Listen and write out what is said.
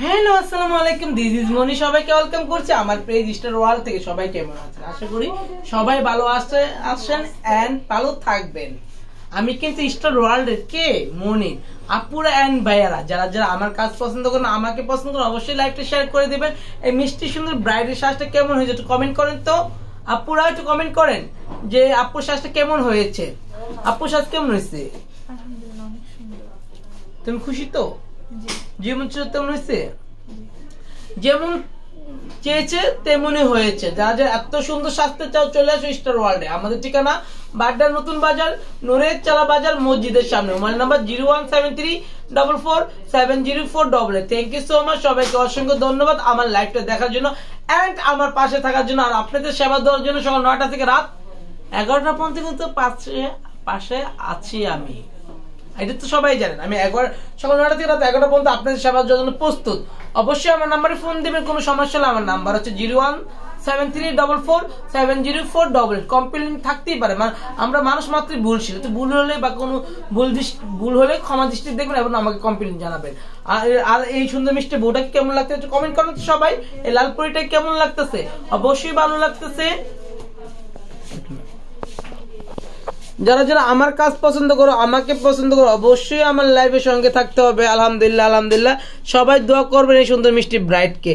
Hello আসসালামু আলাইকুম, this is মনি। সবাইকে ওয়েলকাম করছি আমার পেজ স্টার ওয়ার্ল্ড থেকে। সবাই কেমন আছেন? আশা করি সবাই ভালো আছেন এন্ড ভালো থাকবেন। আমি কিন্তু স্টার ওয়ার্ল্ডের কে মনি আপুরা এন্ড ভাইয়ারা যারা যারা আমার কাজ পছন্দ করেন, আমাকে পছন্দ করেন, অবশ্যই লাইকটা শেয়ার করে দিবেন। এই মিষ্টি সুন্দর ব্রাইডের সাজটা কেমন হয়েছে একটু কমেন্ট করেন তো। আপুরা একটু কমেন্ট করেন যে আপুর সাজটা কেমন হয়েছে, আপুর সাজ কেমন হয়েছে? আলহামদুলিল্লাহ, অনেক সুন্দর। তুমি খুশি তো? যেমন ছিল তেমন হয়েছে, যেমন চেয়েছে তেমনই হয়েছে। যারা যারা এত সুন্দর সাজতে চাও চলে আসো স্টার ওয়ার্ল্ডে। আমাদের ঠিকানা বাড্ডা নতুন বাজার, নুরের চালা বাজার, মসজিদের সামনে। Mobile number 01734470488। Thank you so much, সবাইকে অসংখ্য ধন্যবাদ আমার লাইভটা দেখার জন্য এন্ড আমার পাশে থাকার জন্য, আর আপনাদের সেবা দেওয়ার জন্য। সকাল 9টা থেকে রাত 11টা পর্যন্ত কিন্তু পাশে আছি আমি, এটা তো সবাই জানেন। আমি সকাল 9টা থেকে রাত 11টা পর্যন্ত আপনাদের সেবার জন্য প্রস্তুত। অবশ্যই আমার নাম্বারে ফোন দিবেন, কোনো সমস্যা হলে। আমার নাম্বার হচ্ছে 01734470488। কমপ্লেইন থাকতেই পারে, আমরা মানুষ মাত্রই ভুলছিল, তো ভুল হলে বা কোনো ভুল হলে ক্ষমা দৃষ্টি দেখবেন এবং আমাকে কমপ্লেইন জানাবেন। আর এই সুন্দর মিষ্টি বউটাকে কেমন লাগতেছে কমেন্ট করেন তো সবাই। এই লালপুরিটা কেমন লাগতেছে? অবশ্যই ভালো লাগতেছে। যারা যারা আমার কাজ পছন্দ করো, আমাকে পছন্দ করো, অবশ্যই আমার লাইভের সঙ্গে থাকতে হবে। আলহামদুলিল্লাহ আলহামদুলিল্লাহ, সবাই দোয়া করবেন এই সুন্দর মিষ্টি ব্রাইডকে।